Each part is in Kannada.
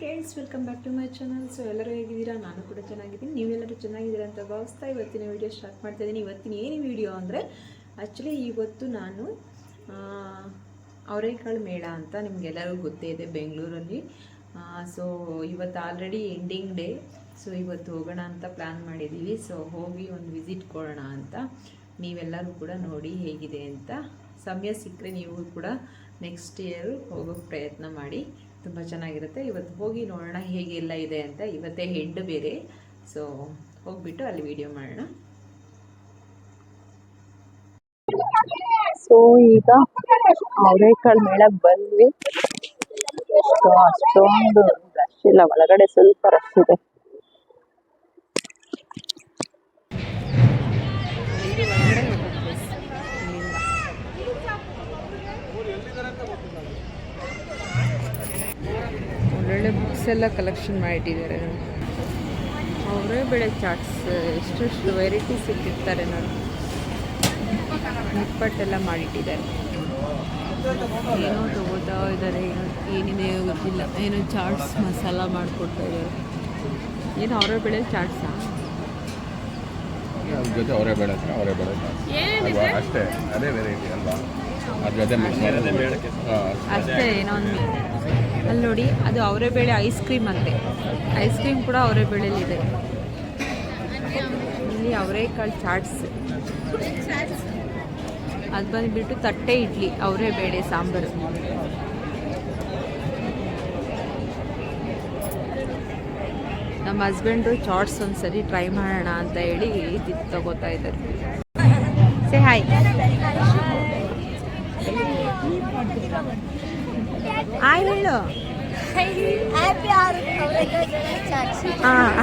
Friends, welcome back to my channel. So ಎಲ್ಲರೂ ಹೇಗಿದ್ದೀರಾ? ನಾನು ಕೂಡ ಚೆನ್ನಾಗಿದ್ದೀನಿ. ನೀವೆಲ್ಲರೂ ಚೆನ್ನಾಗಿದ್ದೀರಾ ಅಂತ ಭಾವಿಸ್ತಾ ಇವತ್ತಿನ ವಿಡಿಯೋ ಸ್ಟಾರ್ಟ್ ಮಾಡ್ತಾ ಇದ್ದೀನಿ. ಇವತ್ತಿನ ಏನು ವಿಡಿಯೋ ಅಂದರೆ ಆ್ಯಕ್ಚುಲಿ ಇವತ್ತು ನಾನು ಅವರೆಕಾಳು ಮೇಳ ಅಂತ ನಿಮಗೆಲ್ಲರಿಗೂ ಗೊತ್ತೇ ಇದೆ ಬೆಂಗಳೂರಲ್ಲಿ. ಸೊ ಇವತ್ತು ಆಲ್ರೆಡಿ ಎಂಡಿಂಗ್ ಡೇ. ಸೊ ಇವತ್ತು ಹೋಗೋಣ ಅಂತ ಪ್ಲ್ಯಾನ್ ಮಾಡಿದ್ದೀವಿ. ಸೊ ಹೋಗಿ ಒಂದು ವಿಸಿಟ್ ಕೊಡೋಣ ಅಂತ. ನೀವೆಲ್ಲರೂ ಕೂಡ ನೋಡಿ ಹೇಗಿದೆ ಅಂತ. ಸಮಯ ಸಿಕ್ಕರೆ ನೀವು ಕೂಡ ನೆಕ್ಸ್ಟ್ ಇಯರ್ ಹೋಗೋಕ್ಕೆ ಪ್ರಯತ್ನ ಮಾಡಿ. ತುಂಬ ಚೆನ್ನಾಗಿರುತ್ತೆ. ಇವತ್ತು ಹೋಗಿ ನೋಡೋಣ ಹೇಗೆಲ್ಲ ಇದೆ ಅಂತ. ಇವತ್ತೇ ಹೆಡ್ ಬೇರೆ. ಸೊ ಹೋಗ್ಬಿಟ್ಟು ಅಲ್ಲಿ ವಿಡಿಯೋ ಮಾಡೋಣ. ಸೊ ಈಗ ಅವರೆಕಾಳು ಮೇಳಕ್ಕೆ ಬಂದ್ವಿ. ಅಷ್ಟೊಂದು ರಶ್ ಇಲ್ಲ, ಒಳಗಡೆ ಸ್ವಲ್ಪ ರಶ್ ಇದೆ. ಒಳ್ಳೊಳ್ಳೆ ಬುಕ್ಸ್ ಎಲ್ಲ ಕಲೆಕ್ಷನ್ ಮಾಡಿಟ್ಟಿದ್ದಾರೆ. ಅವರೇ ಬೆಳೆ ಚಾಟ್ಸ್ ಎಷ್ಟೆಷ್ಟು ವೆರೈಟೀಸ್ ಇಟ್ಟಿರ್ತಾರೆ ನೋಡಿ. ನಿಪ್ಪಟ್ಟೆಲ್ಲ ಮಾಡಿಟ್ಟಿದ್ದಾರೆ. ಏನೋ ತಗೋತಾ ಇದ್ದಾರೆ, ಏನಿದೆ ಗೊತ್ತಿಲ್ಲ. ಏನೋ ಚಾಟ್ಸ್ ಮಸಾಲ ಮಾಡಿಕೊಡ್ತಾ ಇದ್ದಾರೆ. ಏನು ಅವರೇ ಬೆಳೆ ಚಾಟ್ಸಾ? ಜೊತೆ ಅವರೇ ಬೇಳೆ ಅಷ್ಟೇ, ಅದೇ ವೆರೈಟಿ ಅಲ್ವಾ? ಅಷ್ಟೇ. ಏನೋ ಒಂದು ಅಲ್ಲಿ ನೋಡಿ, ಅದು ಅವರೇ ಬೇಳೆ ಐಸ್ ಕ್ರೀಮ್ ಅಂತೆ. ಐಸ್ ಕ್ರೀಮ್ ಕೂಡ ಅವರೇ ಬೇಳೆಲಿದೆ. ಇಲ್ಲಿ ಅವರೆಕಾಳು ಚಾಟ್ಸ್. ಅದು ಬಂದುಬಿಟ್ಟು ತಟ್ಟೆ ಇಡ್ಲಿ, ಅವರೇ ಬೇಳೆ ಸಾಂಬಾರು. ನಮ್ಮ ಹಸ್ಬೆಂಡು ಚಾಟ್ಸ್ ಒಂದ್ಸರಿ ಟ್ರೈ ಮಾಡೋಣ ಅಂತ ಹೇಳಿ ತಗೋತಾ ಇದ್ದಾರೆ. Say hi. ಹಾಯ್ ಹೇಳು.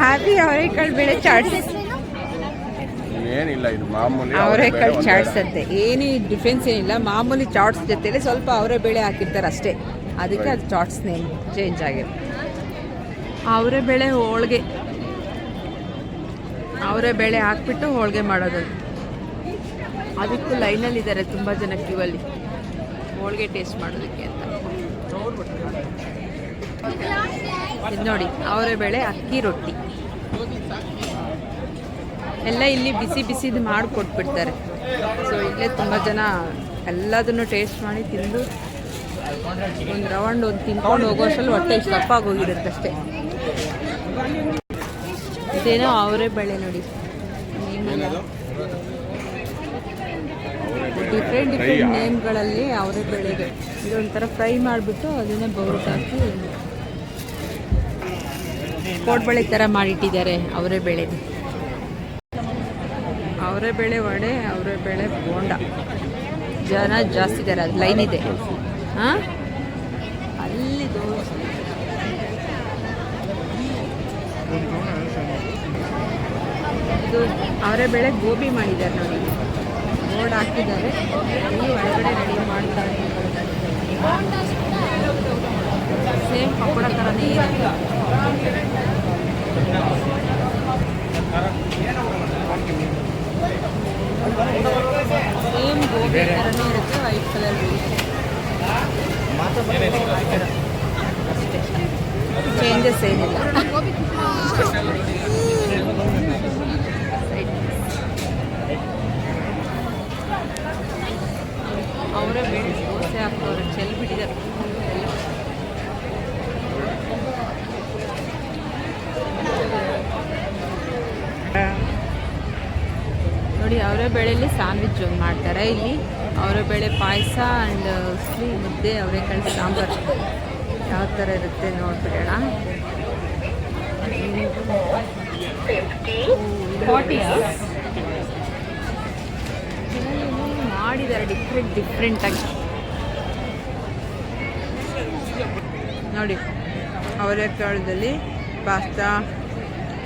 ಹ್ಯಾಪಿ ಅವರೆಕಾಳು ಬೇಳೆ ಚಾಟ್ಸ್. ಏನಿಲ್ಲ, ಇದು ಮಾಮೂಲಿ ಅವರೆಕಾಳು ಚಾಟ್ಸ್ ಅಂತೆ. ಏನು ಡಿಫ್ರೆನ್ಸ್ ಏನಿಲ್ಲ. ಮಾಮೂಲಿ ಚಾಟ್ಸ್ ಜೊತೆಲಿ ಸ್ವಲ್ಪ ಅವರೇ ಬೇಳೆ ಹಾಕಿರ್ತಾರೆ ಅಷ್ಟೇ. ಅದಕ್ಕೆ ಅದು ಚಾಟ್ಸ್ ನೇಮ್ ಚೇಂಜ್ ಆಗಿದೆ. ಅವರೇ ಬೇಳೆ ಹೋಳಿಗೆ, ಅವರೇ ಬೇಳೆ ಹಾಕ್ಬಿಟ್ಟು ಹೋಳಿಗೆ ಮಾಡೋದು. ಅದಕ್ಕೂ ಲೈನಲ್ಲಿದ್ದಾರೆ ತುಂಬ ಜನ ಕ್ಯೂವಲ್ಲಿ ಹೋಳಿಗೆ ಟೇಸ್ಟ್ ಮಾಡೋದಕ್ಕೆ ಅಂತ. ಇದು ನೋಡಿ, ಅವರೇ ಬೇಳೆ ಅಕ್ಕಿ ರೊಟ್ಟಿ ಎಲ್ಲ ಇಲ್ಲಿ ಬಿಸಿ ಬಿಸಿದು ಮಾಡಿ ಕೊಟ್ಬಿಡ್ತಾರೆ. ಸೊ ಇಲ್ಲೇ ತುಂಬ ಜನ ಎಲ್ಲದನ್ನು ಟೇಸ್ಟ್ ಮಾಡಿ ತಿಂದು ಒಂದು ರೌಂಡ್ ಒಂದು ತಿನ್ಕೊಂಡು ಹೋಗೋಷ್ಟರಲ್ಲಿ ಹೊಟ್ಟೆ ಇಷ್ಟು ದಪ್ಪಾಗೋಗಿರುತ್ತೆ ಅಷ್ಟೇ. ಇದೇನೋ ಅವರೇ ಬೇಳೆ ನೋಡಿ. ಡಿಫ್ರೆಂಟ್ ನೇಮ್ಗಳಲ್ಲಿ ಅವರೇ ಬೇಳೆಗೆ ಇದೊಂಥರ ಫ್ರೈ ಮಾಡಿಬಿಟ್ಟು ಅದನ್ನೇ ಬೌಲ್ಗೆ ಹಾಕಿ ಕೋಡ್ಬಳೆ ಥರ ಮಾಡಿಟ್ಟಿದ್ದಾರೆ. ಅವರೇ ಬೇಳೆ, ಅವರೇ ಬೇಳೆ ವಡೆ, ಅವರೇ ಬೇಳೆ ಬೋಂಡ. ಜನ ಜಾಸ್ತಿ ಇದ್ದಾರೆ, ಅದು ಲೈನ್ ಇದೆ. ಹಾಂ, ಅಲ್ಲಿ ದೋಸೆ. ಇದು ಅವರೇ ಬೇಳೆ ಗೋಬಿ ಮಾಡಿದ್ದಾರೆ ನೋಡಿ. ಬೋರ್ಡ್ ಹಾಕಿದ್ದಾರೆ. ಇಲ್ಲಿ ಒಳಗಡೆ ರೆಡಿ ಮಾಡ್ತಾರೆ. ಸೇಮ್ ಪಕೋಡ ಥರನೇ ಇದೆ. ಸೇಮ್ ಗೋಬಿ ಥರನೇ ಇರುತ್ತೆ, ವೈಟ್ ಕಲರ್ ಅಷ್ಟೇ, ಚೇಂಜಸ್ ಏನಿಲ್ಲ. ಅವರೇ ಬೇಳೆ ದೋಸೆ ಹಾಕೋರು ಚೆಲ್ಲಿ ಬಿಟ್ಟಿದ್ದಾರೆ. ನೋಡಿ, ಅವರೇ ಬೇಳೆಯಲ್ಲಿ ಸ್ಯಾಂಡ್ವಿಚ್ ಒಂದು ಮಾಡ್ತಾರೆ. ಇಲ್ಲಿ ಅವರೇ ಬೇಳೆ ಪಾಯಸ ಆ್ಯಂಡ್ ಉಸ್ಲಿ, ಮುದ್ದೆ, ಅವರೆಕಾಳು ಸಾಂಬಾರು ಯಾವ ಥರ ಇರುತ್ತೆ ನೋಡ್ಬಿಡೋಣ. 40 ಮಾಡಿದ್ದಾರೆ ಡಿಫ್ರೆಂಟಾಗಿ ನೋಡಿ. ಅವರೆಕಾಳದಲ್ಲಿ ಪಾಸ್ತಾ,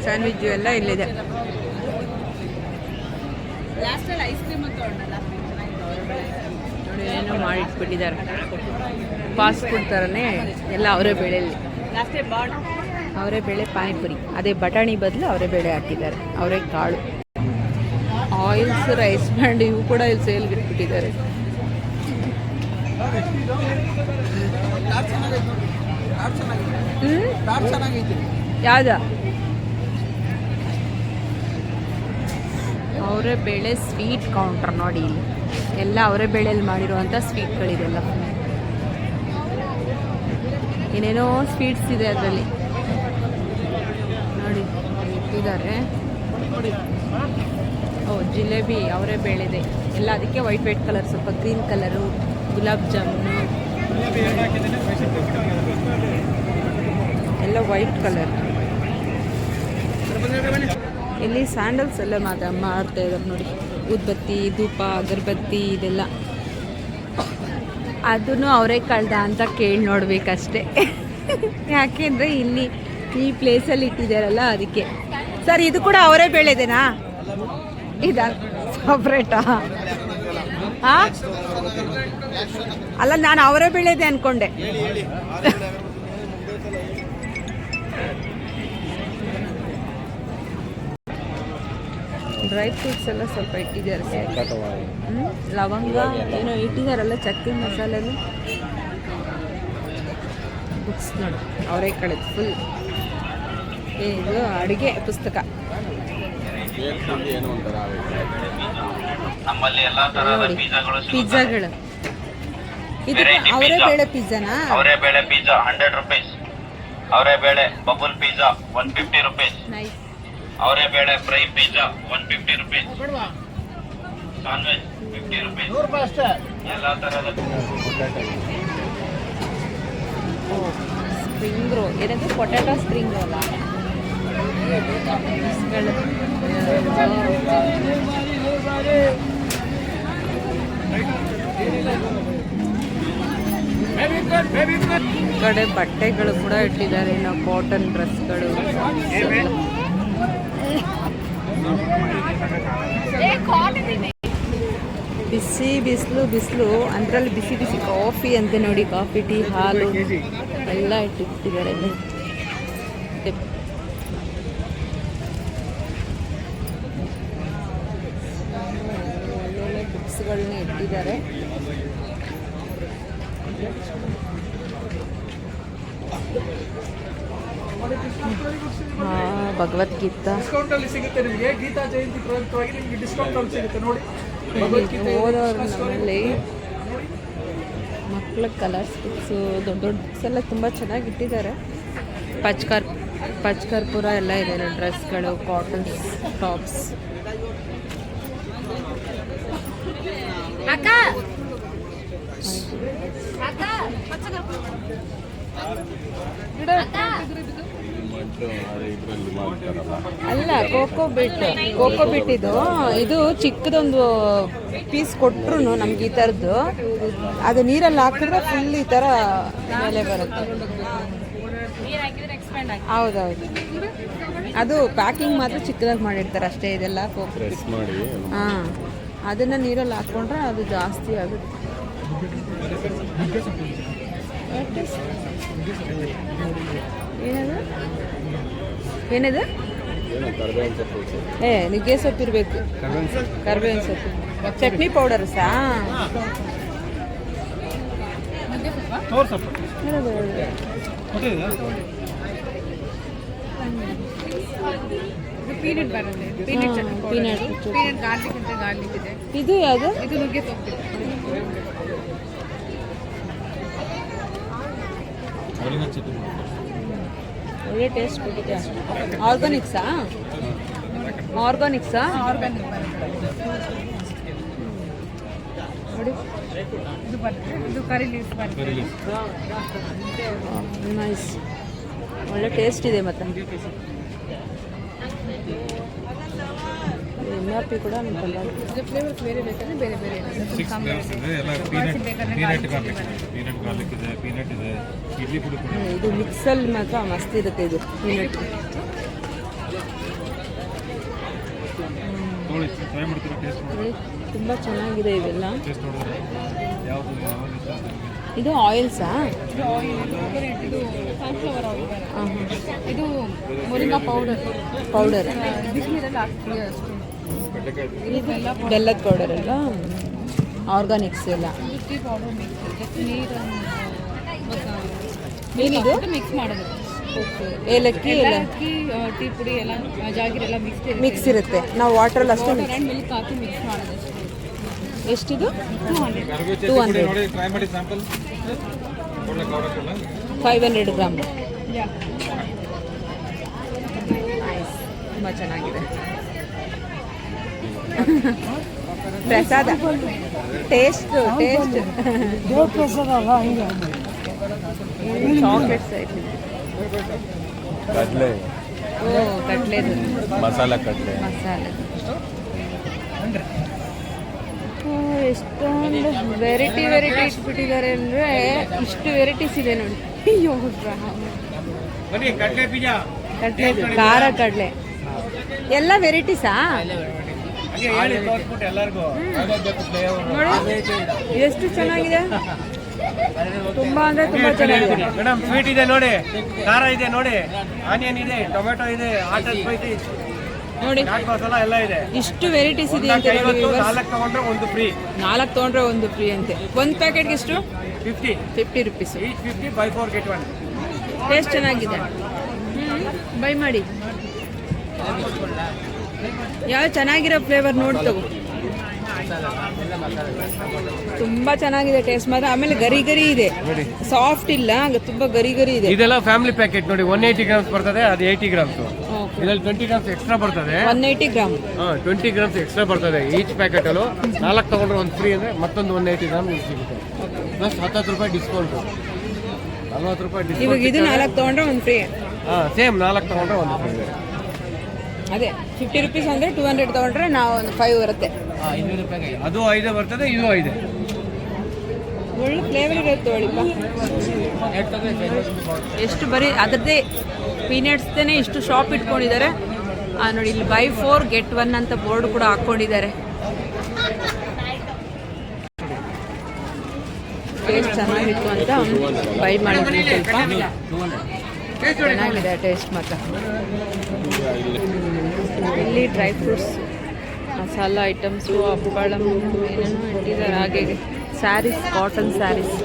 ಸ್ಯಾಂಡ್ವಿಚ್ಚು ಎಲ್ಲ ಇಲ್ಲಿದೆ. ನೋಡಿ, ಏನೋ ಮಾಡಿಟ್ಬಿಟ್ಟಿದ್ದಾರೆ. ಫಾಸ್ಟ್ ಫುಡ್ ಥರನೇ ಎಲ್ಲ ಅವರೇ ಬೇಳೆಯಲ್ಲಿ. ಅವರೇ ಬೇಳೆ ಪಾನಿಪುರಿ, ಅದೇ ಬಟಾಣಿ ಬದಲು ಅವರೇ ಬೇಳೆ ಹಾಕಿದ್ದಾರೆ. ಅವರೇ ಕಾಳು, ಆಯಿಲ್ಸ್, ರೈಸ್ ಬ್ಯಾಂಡ್ ಇವು ಕೂಡ ಇಲ್ಲಿ ಸೇಲ್ಗೆ ಇಟ್ಬಿಟ್ಟಿದ್ದಾರೆ. ಚೆನ್ನಾಗಿದೆ. ಯಾವ್ದು ಅವರೇ ಬೇಳೆ ಸ್ವೀಟ್ ಕೌಂಟರ್ ನೋಡಿ ಇಲ್ಲಿ ಎಲ್ಲ ಅವರೇ ಬೇಳೆಯಲ್ಲಿ ಮಾಡಿರುವಂಥ ಸ್ವೀಟ್ಗಳಿದೆಲ್ಲ ಏನೇನೋ ಸ್ವೀಟ್ಸ್ ಇದೆ ಅದರಲ್ಲಿ ನೋಡಿ ಇಟ್ಟಿದ್ದಾರೆ. ಓ ಜಿಲೇಬಿ ಅವರೇ ಬೇಳೆದೆ ಎಲ್ಲ, ಅದಕ್ಕೆ ವೈಟ್ ಕಲರ್, ಸ್ವಲ್ಪ ಗ್ರೀನ್ ಕಲರು, ಗುಲಾಬ್ ಜಾಮೂನು ಎಲ್ಲ ವೈಟ್ ಕಲರ್. ಇಲ್ಲಿ ಸ್ಯಾಂಡಲ್ಸ್ ಎಲ್ಲ ಮಾಡ್ತಾ ಇದ್ದಾರೆ ನೋಡಿ, ಊದ್ಬತ್ತಿ, ಧೂಪ, ಅಗರಬತ್ತಿ ಇದೆಲ್ಲ. ಅದನ್ನು ಅವರೇ ಕಳ್ದ ಅಂತ ಕೇಳಿ ನೋಡ್ಬೇಕಷ್ಟೆ. ಯಾಕೆಂದರೆ ಇಲ್ಲಿ ಈ ಪ್ಲೇಸಲ್ಲಿ ಇಟ್ಟಿದ್ದಾರಲ್ಲ ಅದಕ್ಕೆ. ಸರ್ ಇದು ಕೂಡ ಅವರೇ ಬೇಳೆದೇನಾ? ಇದ ಸಪ್ರೇಟಾ? ಹಾಂ ಅಲ್ಲ, ನಾನು ಅವರೇ ಬೇಳೆದೆ ಅಂದ್ಕೊಂಡೆ. ಡ್ರೈ ಫ್ರೂಟ್ಸ್ ಎಲ್ಲ ಸ್ವಲ್ಪ ಇಟ್ಟಿದ್ದಾರೆ ಸರ್. ಲವಂಗ ಏನೋ ಇಟ್ಟಿದ್ದಾರಲ್ಲ, ಚಕ್ಕೆ ಮಸಾಲೆನು. ಬುಕ್ಸ್ ನೋಡಿ ಅವರೇ ಕಳೆದು ಫುಲ್. ಇದು ಅಡುಗೆ ಪುಸ್ತಕ. ನೋಡಿ ಪಿಜ್ಜಾಗಳು. ಇದು ಅವರೇ ಬೇಳೆ ಪಿಜ್ಜಾನಾ? ಅವರೇ ಬೇಳೆ ಪಿಜ್ಜಾ 100 ರೂಪೀಸ್. ಅವರೇ ಬೇಳೆ ಬಬಲ್ ಪಿಜ್ಜಾ 150 ರೂಪೀಸ್. ನೈಸ್. ಅವರೇ ಬೇಳೆ fry pizza 150 rupees. Non veg 50 rupees. ಎಲ್ಲ ತರಹದ ಸ್ಪ್ರಿಂಗ್ ರೋಲ್, ಏನದು ಪೊಟ್ಯಾಟೊ ಸ್ಪ್ರಿಂಗ್ ರೋಲ್ ಕಡೆ ಬಟ್ಟೆಗಳು ಕೂಡ ಇಟ್ಟಿದ್ದಾರೆ. ನಾವು ಕಾಟನ್ ಡ್ರೆಸ್ಗಳು, ಬಿಸಿ ಬಿಸಿಲು ಅದರಲ್ಲಿ ಬಿಸಿ ಬಿಸಿ ಕಾಫಿ ಅಂತೆ ನೋಡಿ, ಕಾಫಿ, ಟೀ, ಹಾಲು ಎಲ್ಲ ಇಟ್ಟಿದ್ದಾರೆ. ಒಳ್ಳೊಳ್ಳೆ ಬುಕ್ಸ್ಗಳನ್ನ ಇಟ್ಟಿದ್ದಾರೆ. ಭಗವದ್ಗೀತಾ ಸಿಗುತ್ತೆ ನಿಮಗೆ. ಗೀತಾ ಜಯಂತಿ ಪ್ರಯುಕ್ತವಾಗಿ ನಿಮಗೆ ಡಿಸ್ಕೌಂಟ್ ಅಲ್ಲಿ ಸಿಗುತ್ತೆ ನೋಡಿ. ಓದೋರು ನಮ್ಮಲ್ಲಿ ಮಕ್ಕಳ ಕಲರ್ಸ್ ಬುಕ್ಸು, ದೊಡ್ಡ ದೊಡ್ಡ ಬುಕ್ಸ್ ಎಲ್ಲ ತುಂಬ ಚೆನ್ನಾಗಿ ಇಟ್ಟಿದ್ದಾರೆ. ಪಚ್ಕರ್ಪುರ ಎಲ್ಲ ಇದೆ, ಡ್ರೆಸ್ಗಳು, ಕಾಟನ್ಸ್, ಟಾಪ್ಸ್. ಅಲ್ಲ, ಕೋಕೋ ಬಿಟ್ ಇದು ಚಿಕ್ಕದೊಂದು ಪೀಸ್ ಕೊಟ್ಟರು ನಮ್ಗೆ ಈ ಥರದ್ದು. ಅದು ನೀರಲ್ಲಿ ಹಾಕಿದ್ರೆ ಫುಲ್ ಈ ಥರ ಮೇಲೆ ಬರುತ್ತೆ. ಹೌದೌದು, ಅದು ಪ್ಯಾಕಿಂಗ್ ಮಾತ್ರ ಚಿಕ್ಕದಾಗಿ ಮಾಡಿರ್ತಾರೆ ಅಷ್ಟೇ. ಇದೆಲ್ಲ ಕೋಕೋ ಹಾಂ, ಅದನ್ನು ನೀರಲ್ಲಿ ಹಾಕ್ಕೊಂಡ್ರೆ ಅದು ಜಾಸ್ತಿ ಆಗುತ್ತೆ. ಏನದು? ನುಗ್ಗೆ ಸೊಪ್ಪು ಇರಬೇಕು, ಕರ್ಬೇವಿನ ಸೊಪ್ಪು, ಚಟ್ನಿ ಪೌಡರ್ ಸಾ ಪೀನಟ್ ಬರುತ್ತೆ, ಪೀನಟ್ ಗಾರ್ಲಿಕ್ ಇದೆ. ಇದು ಯಾವುದು? ಇದು ನುಗ್ಗೆ ಸೊಪ್ಪು. ಒಳ್ಳೆ ಟೇಸ್ಟ್ ಕೊಟ್ಟಿದೆ. ಆರ್ಗಾನಿಕ್ಸಾ? ಆರ್ಗಾನಿಕ್ ನೋಡಿ, ಇದು ಬರುತ್ತೆ, ಇದು ಕರಿ ಲೀಫ್ ಬರುತ್ತೆ. ನೈಸ್, ಒಳ್ಳೆ ಟೇಸ್ಟ್ ಇದೆ. ಮತ್ತು MRP ಕೂಡ ಫ್ಲೇವರ್ಸ್ ಬೇರೆ ಬೇಕಂದ್ರೆ ಬೇರೆ ಬೇರೆ ಇದು ಮಿಕ್ಸಲ್ಲಿ ಮಾತ್ರ ಮಸ್ತ್ ಇರುತ್ತೆ. ಇದು ಪೀನಟ್ ತುಂಬ ಚೆನ್ನಾಗಿದೆ ಇವೆಲ್ಲ. ಇದು ಆಯಿಲ್ಸಾ? ಇದು ಸನ್ಫ್ಲವರ್ ಆಯಿಲ್. ಇದು ಮೊರಿಂಗಾ ಪೌಡರ್ ಬಿಸಿನೀರಲ್ಲಿ ಹಾಕ್ತೀವಿ ಅಷ್ಟೇ. ಬೆಲ್ಲದ ಪೌಡರ್ ಎಲ್ಲ ಆರ್ಗಾನಿಕ್ಸ್ ಎಲ್ಲ. ಟೀ ಪೌಡರ್ ಮಿಕ್ಸ್, ನೀರನ್ನು ಏನಿದು ಮಿಕ್ಸ್ ಮಾಡೋದು. ಏಲಕ್ಕಿ ಎಲ್ಲ ಏಲಕ್ಕಿ ಟೀ ಪುಡಿ ಎಲ್ಲ ಜಾಗಿರಿ ಎಲ್ಲ ಮಿಕ್ಸ್ ಇರುತ್ತೆ. ನಾವು ವಾಟ್ರಲ್ಲಿ ಅಷ್ಟೇ ಆ್ಯಂಡ್ ಮಿಲ್ಕ್ ಹಾಕಿ ಮಿಕ್ಸ್ ಮಾಡೋದಷ್ಟೇ. ಎಷ್ಟಿದು? 200 500 ಗ್ರಾಮ್. ತುಂಬ ಚೆನ್ನಾಗಿದೆ. ಪ್ರಸಾದ ಟೇಸ್ಟ್ ಚಾಕ್ಲೇಟ್ಸ್ ಐತೆ. ಕಡಲೆ, ಓ ಕಟ್ಲೆದು ಮಸಾಲ ಕಡಲೆ. ಮಸಾಲೆ. ಎಷ್ಟೊಂದು ವೆರೈಟಿ ಇಟ್ಬಿಟ್ಟಿದ್ದಾರೆ ಅಂದರೆ ಇಷ್ಟು ವೆರೈಟೀಸ್ ಇದೆ ನೋಡಿ. ಅಯ್ಯೋ ಕಡಲೆ, ಖಾರ ಕಡಲೆ ಎಲ್ಲ ವೆರೈಟೀಸಾ? ನೋಡಿ ಎಷ್ಟು ಚೆನ್ನಾಗಿದೆ. ತುಂಬಾ ಅಂದ್ರೆ ತುಂಬಾ ಚೆನ್ನಾಗಿದೆ ಮೇಡಮ್. ಸ್ವೀಟ್ ಇದೆ ನೋಡಿ, ಖಾರ ಇದೆ ನೋಡಿ, ಆನಿಯನ್ ಇದೆ, ಟೊಮೆಟೊ ಇದೆ, ಆಟಲ್ ಸ್ಪೈಸಿ ನೋಡಿ, ಚಾಟ್ ಮಸಾಲ ಎಲ್ಲ ಇದೆ. ಇಷ್ಟು ವೆರೈಟೀಸ್ ಇದೆ ಅಂತ ನೋಡಿ. 4 ತಗೊಂಡ್ರೆ ಒಂದು ಫ್ರೀ. 4 ತೊಗೊಂಡ್ರೆ ಒಂದು ಫ್ರೀ ಅಂತೆ. ಒಂದು ಪ್ಯಾಕೆಟ್ಗೆ ಎಷ್ಟು? 50 rupees. Each 50 buy 4 get 1. Taste ಚೆನ್ನಾಗಿದೆ. ಬೈ ಮಾಡಿ. ಯಾವ ಚೆನ್ನಾಗಿರೋ ಫ್ಲೇವರ್ ನೋಡಿ ತಗೋ. ತುಂಬಾ ಚೆನ್ನಾಗಿದೆ ಟೇಸ್ಟ್ ಮಾತ್ರ. ಆಮೇಲೆ ಗರಿ ಇದೆ, ಸಾಫ್ಟ್ ಇಲ್ಲ, ತುಂಬಾ ಗರಿ ಇದೆ. ಇದೆಲ್ಲ ಫ್ಯಾಮಿಲಿ ಪ್ಯಾಕೆಟ್ ನೋಡಿ. 180 ಗ್ರಾಮ್ಸ್ ಬರ್ತದೆ, ಅದು 80 ಗ್ರಾಮ್ಸ್. ಇದರಲ್ಲಿ 20 ಗ್ರಾಮ್ಸ್ ಎಕ್ಸ್ಟ್ರಾ ಬರ್ತದೆ. 180 ಗ್ರಾಮ್ 20 ಗ್ರಾಮ್ಸ್ ಎಕ್ಸ್ಟ್ರಾ ಬರ್ತದೆ ಈಚ್ ಪ್ಯಾಕೆಟ್ ಅಲ್ಲೂ. 4 ತಗೊಂಡ್ರೆ ಒಂದು ಫ್ರೀ ಅಂದ್ರೆ ಮತ್ತೊಂದು 180 ಗ್ರಾಮ್ ನಿಮ್ಗೆ ಸಿಗುತ್ತೆ. ಪ್ಲಸ್ 10 ರೂಪಾಯಿ ಡಿಸ್ಕೌಂಟ್, 40 ರೂಪಾಯಿ ಡಿಸ್ಕೌಂಟ್. ಇವಾಗ ಇದು 4 ತಗೊಂಡ್ರೆ ಒಂದು ಫ್ರೀ. ಸೇಮ್ 4 ತಗೊಂಡ್ರೆ ಒಂದು ಫ್ರೀ. ಅದೇ 50 ರುಪೀಸ್ ಅಂದರೆ 200 ತಗೊಂಡ್ರೆ ನಾವು ಒಂದು 5 ಬರುತ್ತೆ. 200 ರೂಪಾಯಿಗೆ ಅದು 5 ಬರ್ತದೆ, ಇದು 5. ಒಳ್ಳೆ ಫ್ಲೇವರ್ ಇರುತ್ತೆ ಒಳ್ಳಿಪ್ಪ. ಎಷ್ಟು ಬರೀ ಅದರದ್ದೇ ಪೀನಟ್ಸ್ದೇ ಇಷ್ಟು ಶಾಪ್ ಇಟ್ಕೊಂಡಿದ್ದಾರೆ ನೋಡಿ. ಇಲ್ಲಿ buy 4 get 1 ಅಂತ ಬೋರ್ಡ್ ಕೂಡ ಹಾಕ್ಕೊಂಡಿದ್ದಾರೆ. ಟೇಸ್ಟ್ ಚೆನ್ನಾಗಿತ್ತು ಅಂತ ಬೈ ಮಾಡಿದ್ವಿ. ಸ್ವಲ್ಪ ಚೆನ್ನಾಗಿದೆ ಟೇಸ್ಟ್ ಮಾತ್ರ. ಇಲ್ಲಿ ಡ್ರೈ ಫ್ರೂಟ್ಸ್, ಮಸಾಲ ಐಟಮ್ಸು, ಹಪ್ಪಳಂ ಏನೇನೋ ಇಟ್ಟಿದ್ದಾರೆ. ಹಾಗೆ ಸ್ಯಾರೀಸ್, ಕಾಟನ್ ಸ್ಯಾರೀಸ್.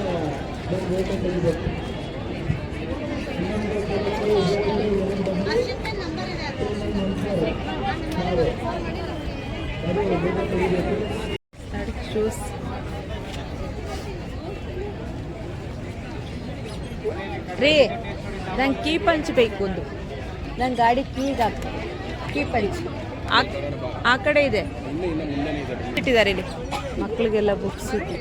ಶೂಸ್, ರೀ ನಂಗೆ ಕೀ ಪಂಚ್ ಬೇಕು ಒಂದು. ನನ್ನ ಗಾಡಿ ಕೀಗೆ ಹಾಕಿ ಕೀ ಪಂಚ್ ಆ ಕಡೆ ಇದೆ ಇಟ್ಟಿದ್ದಾರೆ. ಇಲ್ಲಿ ಮಕ್ಕಳಿಗೆಲ್ಲ ಬುಕ್ಸ್ ಇದೆ.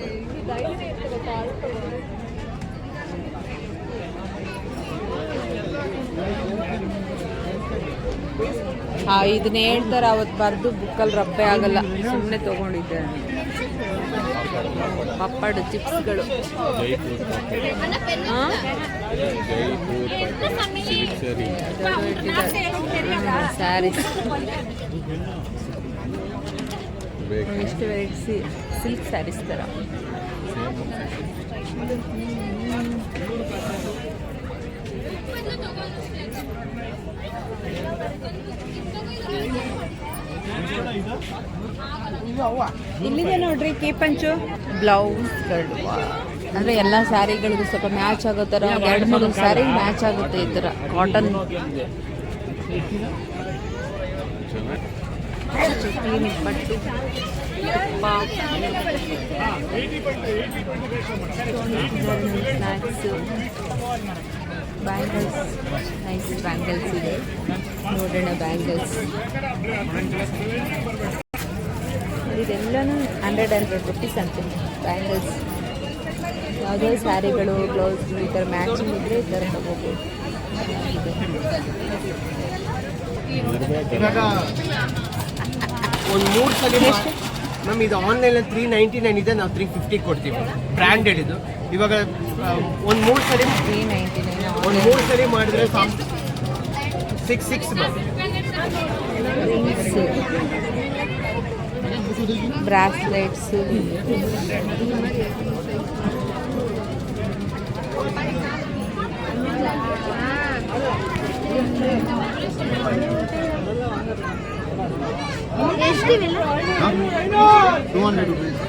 ಇದನ್ನ ಹೇಳ್ತಾರೆ, ಅವತ್ತು ಬರೆದು ಬುಕ್ಕಲ್ಲಿ ರಬ್ಬೆ ಆಗಲ್ಲ, ಸುಮ್ಮನೆ ತೊಗೊಂಡಿದ್ದೆ. ಪಪ್ಪಡ್ ಚಿಪ್ಸ್ಗಳು, ಸ್ಯಾರೀಸ್, ಎಷ್ಟು ವೆರೈಟಿ ಸಿಲ್ಕ್ ಸ್ಯಾರೀಸ್ ಥರ. ಇಲ್ಲಿದೆ ನೋಡ್ರಿ ಕೀ ಪಂಚು. ಬ್ಲೌಸ್ಗಳು ಅಂದರೆ ಎಲ್ಲ ಸ್ಯಾರಿಗಳಿಗೂ ಸ್ವಲ್ಪ ಮ್ಯಾಚ್ ಆಗೋ ಥರ 2-3 ಸ್ಯಾರಿ ಮ್ಯಾಚ್ ಆಗುತ್ತೆ ಈ ಥರ ಕಾಟನ್. ಪಟ್ಟು, ತುಪ್ಪ, ಸ್ನ್ಯಾಕ್ಸು, ಬ್ಯಾಂಗಲ್ಸ್, ನೈಸ್ ಬ್ಯಾಂಗಲ್ಸ್ ಇದೆ ನೋಡೋಣ. ಬ್ಯಾಂಗಲ್ಸ್ ಇದೆಲ್ಲನೂ 100 ರುಪೀಸ್ ಅಂತೀನಿ. ಬ್ಯಾಂಗಲ್ಸ್ ಯಾವುದೇ ಸ್ಯಾರಿಗಳು, ಬ್ಲೌಸ್ ಈ ಥರ ಮ್ಯಾಚಿಂಗ್ ಇದ್ದರೆ ಈ ಥರ ತಗೋಬೋದು. ಇವಾಗ ಒಂದು 3 ಸಲ ಮ್ಯಾಮ್ ಇದು ಆನ್ಲೈನಲ್ಲಿ 399 ಇದೆ, ನಾವು 350 ಕೊಡ್ತೀವಿ. ಬ್ರ್ಯಾಂಡೆಡ್ ಇದು. ಇವಾಗ ಒಂದು 3 ಸಲ 399. ಒಂದು 3 ಸಲ ಮಾಡಿದ್ರೆ 6 ರಿಂಗ್ಸ್, ಬ್ರಾಸ್ಲೆಟ್ಸ್, ಎಷ್ಟಿವೆಲ್ಲ 200 ರೂಪೀಸ್.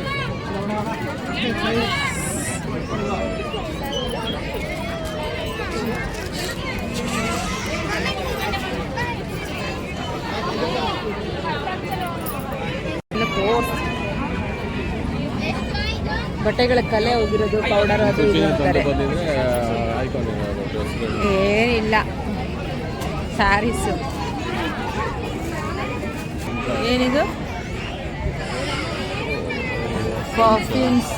ಬಟ್ಟೆಗಳ ಕಲೆ ಹೋಗಿರೋದು ಪೌಡರ್ ಅದು ಇದು ಅಂತಾರೆ. ಬಂದಿದ್ರೆ ಆಯ್ಕೊಂಡು ಏನಿಲ್ಲ ಸ್ಯಾರೀಸು. ಏನಿದು ಪರ್ಫ್ಯೂಮ್ಸ್.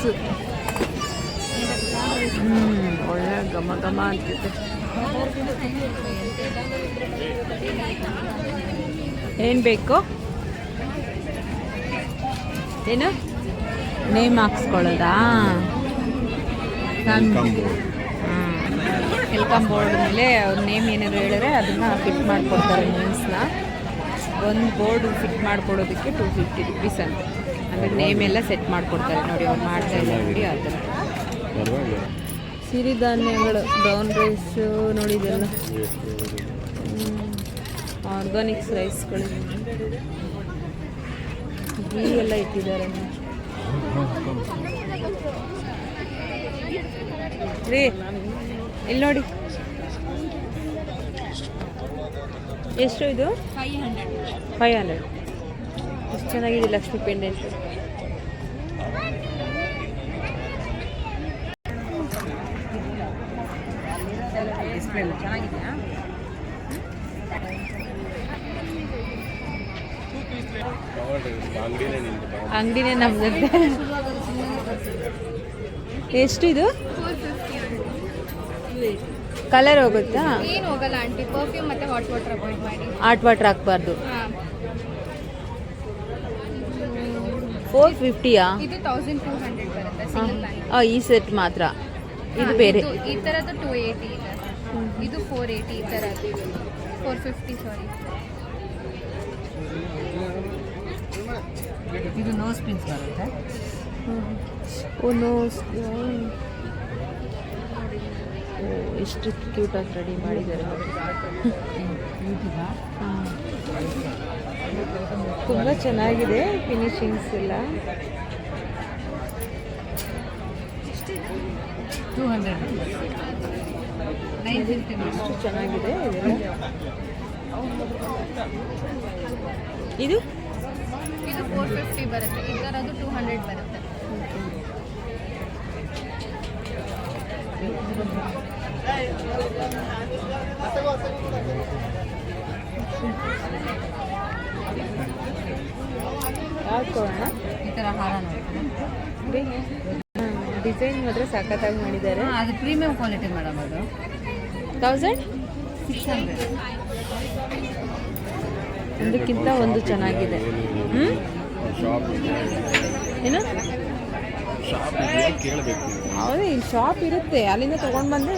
ಒಳ್ಳೆ ಘಮ ಘಮ ಅಂತಿದೆ. ಏನು ಬೇಕು? ಏನು ನೇಮ್ ಹಾಕ್ಸ್ಕೊಳ್ಳೋದಾ? ವೆಲ್ಕಮ್ ಬೋರ್ಡ್ ಮೇಲೆ ಅವ್ರ ನೇಮ್ ಏನಾದ್ರು ಹೇಳಿದ್ರೆ ಅದನ್ನು ಫಿಟ್ ಮಾಡಿಕೊಡ್ತಾರೆ. ನೇಮ್ಸ್ನ ಒಂದು ಬೋರ್ಡ್ ಫಿಟ್ ಮಾಡಿಕೊಡೋದಕ್ಕೆ 250 rupees ಅಂತ. ಅಂದರೆ ನೇಮ್ ಎಲ್ಲ ಸೆಟ್ ಮಾಡಿಕೊಡ್ತಾರೆ ನೋಡಿ. ಅವ್ರು ಮಾಡ್ತಾ ಇಲ್ಲ ನೋಡಿ ಆ ಥರ. ಸಿರಿಧಾನ್ಯಗಳು, ಬ್ರೌನ್ ರೈಸ್ ನೋಡಿ ಇದೆಲ್ಲ ಆರ್ಗಾನಿಕ್ಸ್ ರೈಸ್ಗಳು, ಗೀ ಎಲ್ಲ ಇಟ್ಟಿದ್ದಾರೆ ರೀ. ಇಲ್ಲಿ ನೋಡಿ ಎಷ್ಟು ಇದು? 500. ಎಷ್ಟು ಚೆನ್ನಾಗಿದೆ ಲಕ್ಷ್ಮಿ ಪೆಂಡೆಂಟ್. ಚೆನ್ನಾಗಿದೆಯಾ? ಅಂಗಡಿನೇ ನಮ್ದಂತೆ. ಎಷ್ಟು ಇದು? ಕಲರ್ ಹೋಗುತ್ತಾ? ಏನು ಹೋಗಲ್ಲ ಆಂಟಿ. ಪರ್ಫ್ಯೂಮ್ ಮತ್ತೆ ಹಾಟ್ ವಾಟರ್ ಅವಾಯ್ಡ್ ಮಾಡಿ. ಹಾಟ್ ವಾಟರ್ ಹಾಕ್ಬಾರ್ದು. 450ಯಾ? ಇದು 1200 ಬರುತ್ತೆ ಸಿಂಗಲ್ ಲೈನ್. ಈ ಸೆಟ್ ಮಾತ್ರ. ಇದು ಬೇರೆ. ಈ ಥರದ್ದು 280 ಇದೆ. ಇದು 480 ಈ ಥರ 450 ಸಾರಿ. ಇದು ನೋಸ್ ಪಿನ್ಸ್ ಬರುತ್ತೆ. ಓ ನೋಸ್. ಎಷ್ಟು ಕ್ಯೂಟಾಗಿ ರೆಡಿ ಮಾಡಿದ್ದಾರೆ. ತುಂಬ ಚೆನ್ನಾಗಿದೆ ಫಿನಿಶಿಂಗ್ಸ್ ಎಲ್ಲ. 200. ಎಷ್ಟು ಚೆನ್ನಾಗಿದೆ ಇದೆಲ್ಲ. ಇದು ಇದು 450 ಬರುತ್ತೆ. ಈ ಥರದ್ದು 200 ಬರುತ್ತೆ. ಹಾಕೋಣ. ಈ ಥರ ಹಾರ ಡಿಸೈನ್ ಮಾತ್ರ ಸಖತ್ತಾಗಿ ಮಾಡಿದ್ದಾರೆ. ಅದು ಪ್ರೀಮಿಯಂ ಕ್ವಾಲಿಟಿ ಮೇಡಮ್. ಅದು 1600. ಒಂದಕ್ಕಿಂತ ಒಂದು ಚೆನ್ನಾಗಿದೆ. ಏನು? ಹೌದು, ಇಲ್ಲಿ ಶಾಪ್ ಇರುತ್ತೆ. ಅಲ್ಲಿಂದ ತೊಗೊಂಡು ಬಂದು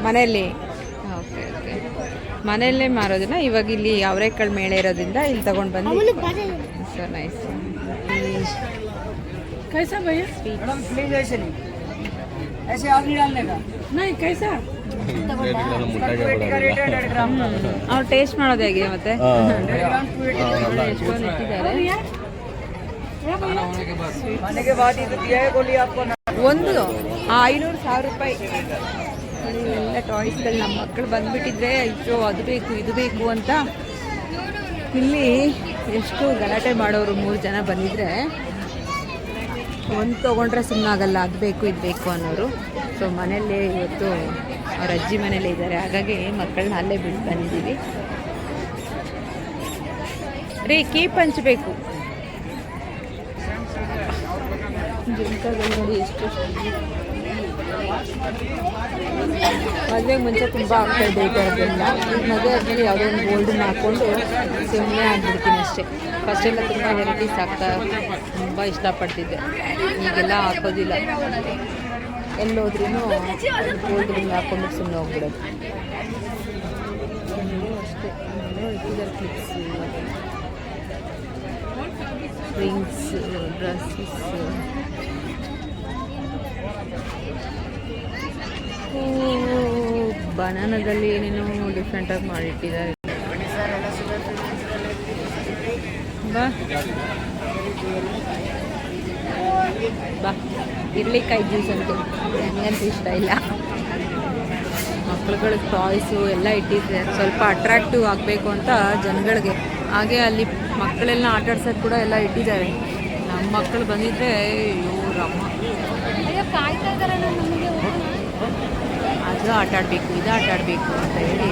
ಮನೆಯಲ್ಲಿ ಓಕೆ ಓಕೆ ಮನೆಯಲ್ಲೇ ಮಾರೋದನ್ನ ಇವಾಗ ಇಲ್ಲಿ ಅವರೆಕಾಳು ಮೇಳೆ ಇರೋದ್ರಿಂದ ಇಲ್ಲಿ ತೊಗೊಂಡು ಬಂದು. So nice. कैसा भैया? मैडम प्लीज ऐसे नहीं, ऐसे आप नहीं डालने का। नहीं कैसा? ಅವ್ರು ಟೇಸ್ಟ್ ಮಾಡೋದು ಹೇಗೆ ಮತ್ತೆ? ಎಷ್ಟೊಂದು ಇಟ್ಟಿದ್ದಾರೆ. आने के बाद ये दिया है बोलिए आपको। ಒಂದು 500,000 ರೂಪಾಯಿ. ಎಲ್ಲ ಟಾಯ್ಸ್ಗಳು ನಮ್ಮ ಮಕ್ಕಳು ಬಂದುಬಿಟ್ಟಿದ್ರೆ ಅಯ್ಯೋ ಅದು ಬೇಕು ಇದು ಬೇಕು ಅಂತ ಇಲ್ಲಿ ಎಷ್ಟು ಗಲಾಟೆ ಮಾಡೋರು. 3 ಜನ ಬಂದಿದ್ರೆ ಒಂದು ತೊಗೊಂಡ್ರೆ ಸುಮ್ಮನಾಗಲ್ಲ, ಅದು ಬೇಕು ಇದು ಬೇಕು ಅನ್ನೋರು. ಸೊ ಮನೆಯಲ್ಲೇ ಇವತ್ತು ಅವ್ರ ಅಜ್ಜಿ ಮನೇಲೇ ಇದ್ದಾರೆ, ಹಾಗಾಗಿ ಮಕ್ಕಳನ್ನ ಅಲ್ಲೇ ಬಿಟ್ಟು ಬಂದಿದ್ದೀವಿ. ರೀ ಕೀಪ್ ಹಂಚಬೇಕು. ಜುಮ್ಕಾಗಳು ನೋಡಿ ಎಷ್ಟು ಮದುವೆ ಮುಂಚೆ ತುಂಬ ಆಗ್ತಾಯಿದೆ ಈ ಥರದ್ದೆಲ್ಲ. ಈಗ ಮದುವೆ ಆದಮೇಲೆ ಯಾವುದೋ ಒಂದು ಗೋಲ್ಡನ್ನ ಹಾಕ್ಕೊಂಡು ಸುಮ್ಮನೆ ಆಗಿಬಿಡ್ತೀನಿ ಅಷ್ಟೇ. ಫಸ್ಟೆಲ್ಲ ತುಂಬ ವೆರೈಟೀಸ್ ಹಾಕ್ತಾ ತುಂಬ ಇಷ್ಟಪಡ್ತಿದ್ದೆ. ಈಗೆಲ್ಲ ಹಾಕೋದಿಲ್ಲ. ಎಲ್ಲೋದ್ರೂ ಗೋಲ್ಡ್ ರಿಂಗ್ ಹಾಕ್ಕೊಂಡು ಸುಮ್ಮನೆ ಹೋಗ್ಬಿಡೋದು ಅಷ್ಟೇ. ಇಟ್ಟಿದ್ದಾರೆ ಕ್ಲಿಪ್ಸ್, ರಿಂಗ್ಸ್, ಡ್ರೆಸ್ಸಸ್. ಬನಾನದಲ್ಲಿ ಏನೇನೋ ಡಿಫ್ರೆಂಟಾಗಿ ಮಾಡಿಟ್ಟಿದ್ದಾರೆ. ಬಾ ಬಾ ಇರ್ಲಿಕ್ಕಾಯಿ ಜ್ಯೂಸ್ ಅಂತೂ ನನಗಂತೂ ಇಷ್ಟ ಇಲ್ಲ. ಮಕ್ಳುಗಳಿಗೆ ಟಾಯ್ಸು ಎಲ್ಲ ಇಟ್ಟಿದ್ದಾರೆ. ಸ್ವಲ್ಪ ಅಟ್ರಾಕ್ಟಿವ್ ಆಗಬೇಕು ಅಂತ ಜನಗಳಿಗೆ. ಹಾಗೆ ಅಲ್ಲಿ ಮಕ್ಕಳೆಲ್ಲ ಆಟಾಡ್ಸೋದು ಕೂಡ ಎಲ್ಲ ಇಟ್ಟಿದ್ದಾರೆ. ನಮ್ಮ ಮಕ್ಕಳು ಬಂದಿದ್ದರೆ ಅವ್ರ ಅಮ್ಮ. ಅಯ್ಯೋ ಕಾಯ್ತಾ ಇದಾರೆ ನಮಗೆ. ಅದು ಆಟ ಆಡಬೇಕು, ಇದು ಆಟ ಆಡಬೇಕು ಅಂತ ಹೇಳಿ.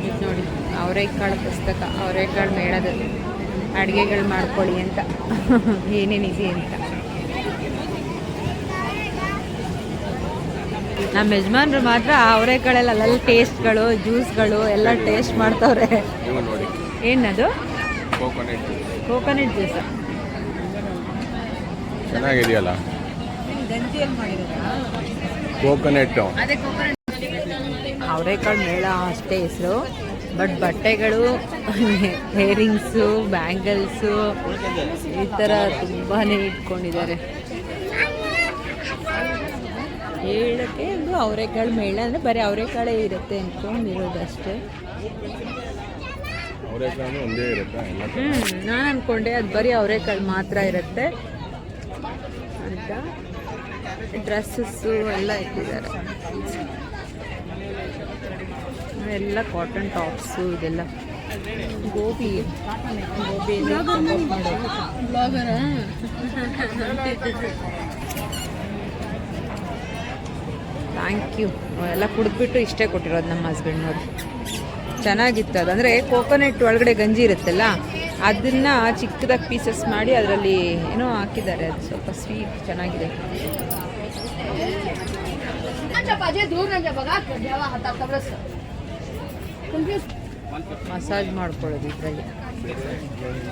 ಇದು ನೋಡಿ ಅವರೆಕಾಳು ಪುಸ್ತಕ, ಅವರೆಕಾಳು ಮೇಳದ ಅಡುಗೆಗಳು ಮಾಡ್ಕೊಳ್ಳಿ ಅಂತ ಏನೇನಿದೆ ಅಂತ. ನಮ್ಮ ಯಜಮಾನ್ರು ಮಾತ್ರ ಅವರೆಕಾಳೆಲ್ಲ ಅಲ್ಲಲ್ಲಿ ಟೇಸ್ಟ್ಗಳು, ಜ್ಯೂಸ್ಗಳು ಎಲ್ಲ ಟೇಸ್ಟ್ ಮಾಡ್ತವ್ರೆ. ನೀವು ನೋಡಿ ಏನದು? Coconut coconut juice. ಚೆನ್ನಾಗಿದೆಯಲ್ಲ ಗಂಜಿಯಲ್ಲಿ ಮಾಡಿರೋದಾ? ಕೋಕೋನಟ್ಟು. ಅದೇ ಕೋಕೋನಟ್. ಅವರೆಕಾಳು ಮೇಳ ಅಷ್ಟೇ ಹೆಸರು, ಬಟ್ ಬಟ್ಟೆಗಳು, ಹೇರಿಂಗ್ಸು, ಬ್ಯಾಂಗಲ್ಸು ಈ ಥರ ತುಂಬಾ ಇಟ್ಕೊಂಡಿದ್ದಾರೆ. ಹೇಳಕ್ಕೆ ಇದು ಅವರೆಕಾಳು ಮೇಳ ಅಂದರೆ ಬರೀ ಅವರೆಕಾಳೇ ಇರುತ್ತೆ ಅಂದ್ಕೊಂಡಿರೋದಷ್ಟೇ. ಅವರೆಕಾಳು ಒಂದೇ ಇರುತ್ತಾ? ನಾನು ಅಂದ್ಕೊಂಡೆ ಅದು ಬರೀ ಅವರೆಕಾಳು ಮಾತ್ರ ಇರುತ್ತೆ ಅಂತ. ಡ್ರೆಸ್ಸಸ್ಸು ಎಲ್ಲ ಇಟ್ಟಿದ್ದಾರೆ, ಎಲ್ಲ ಕಾಟನ್ ಟಾಪ್ಸು ಇದೆಲ್ಲ. Gobi thank you. ಎಲ್ಲ ಕುಡಿದ್ಬಿಟ್ಟು ಇಷ್ಟೇ ಕೊಟ್ಟಿರೋದು ನಮ್ಮ ಹಸ್ಬೆಂಡ್. ನೋಡಿ ಚೆನ್ನಾಗಿತ್ತು ಅದು. ಅಂದರೆ ಕೋಕೋನಟ್ ಒಳಗಡೆ ಗಂಜಿ ಇರುತ್ತಲ್ಲ, ಅದನ್ನು ಚಿಕ್ಕದಾಗಿ ಪೀಸಸ್ ಮಾಡಿ ಅದರಲ್ಲಿ ಏನೋ ಹಾಕಿದ್ದಾರೆ. ಅದು ಸ್ವಲ್ಪ ಸ್ವೀಟ್ ಚೆನ್ನಾಗಿದೆ. ಮಸಾಜ್ ಮಾಡ್ಕೊಳ್ಳೋದು ಇದರಲ್ಲಿ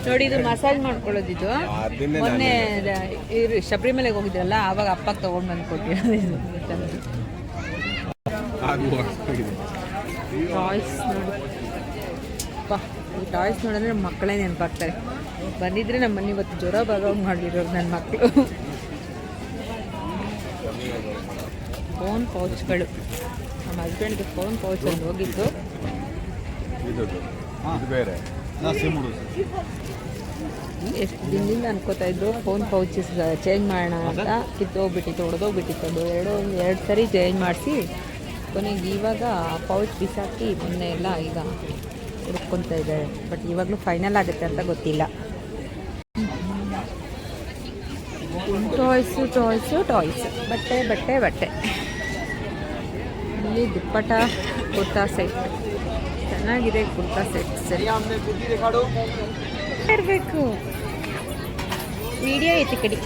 ನೋಡಿ. ಇದು ಮಸಾಜ್ ಮಾಡ್ಕೊಳ್ಳೋದಿದ್ದು. ಮೊನ್ನೆ ಶಬರಿಮಲೆಗೆ ಹೋಗಿದ್ರಲ್ಲ, ಆವಾಗ ಅಪ್ಪಗೆ ತೊಗೊಂಡು ಬಂದು ಕೊಟ್ಟಿರೋದು. ಟಾಯ್ಸ್ ನೋಡಿ ಅಪ್ಪ, ಈ ಟಾಯ್ಸ್ ನೋಡಿದ್ರೆ ನಮ್ಮ ಮಕ್ಕಳೇ ನೆನಪಾಗ್ತಾರೆ. ಬಂದಿದ್ರೆ ನಮ್ಮ ಮನೆ ಇವತ್ತು ಜ್ವರ ಬರೋಂಗೆ ಮಾಡಿರೋರು ನನ್ನ ಮಕ್ಕಳು. ಫೋನ್ ಪೌಚ್ಗಳು, ನಮ್ಮ ಹಸ್ಬೆಂಡ್ಗೆ ಫೋನ್ ಪೌಚ್ ಅಲ್ಲಿ ಹೋಗಿದ್ದು. ಇದು ಬೇರೆ ಎಷ್ಟು ದಿನದಿಂದ ಅನ್ಕೋತಾ ಇದ್ರು ಫೋನ್ ಪೌಚಸ್ ಚೇಂಜ್ ಮಾಡೋಣ ಅಂತ. ಕಿತ್ತೋಗ್ಬಿಟ್ಟಿತ್ತು, ಹೊಡೆದೋಗ್ಬಿಟ್ಟಿತ್ತು. ಅದು ಎರಡು ಸರಿ ಚೇಂಜ್ ಮಾಡಿಸಿ ಕೊನೆಗೆ ಇವಾಗ ಪೌಚ್ ಬಿಸಾಕಿ ಮೊನ್ನೆ ಎಲ್ಲ ಈಗ ಹುಡ್ಕೊತಾ ಇದ್ದಾರೆ. ಬಟ್ ಇವಾಗಲೂ ಫೈನಲ್ ಆಗುತ್ತೆ ಅಂತ ಗೊತ್ತಿಲ್ಲ. ಟಾಯ್ಸು ಟಾಯ್ಸು ಟಾಯ್ಸು, ಬಟ್ಟೆ ಬಟ್ಟೆ ಬಟ್ಟೆ. ಇಲ್ಲಿ ದುಪ್ಪಟ ಕುರ್ತಾ ಸೆಟ್ ಚೆನ್ನಾಗಿದೆ. ಕುರ್ತಾ ಸೆಟ್ಸ್ ಇರಬೇಕು. ವಿಡಿಯೋ ಐತಿ ಕಡೆ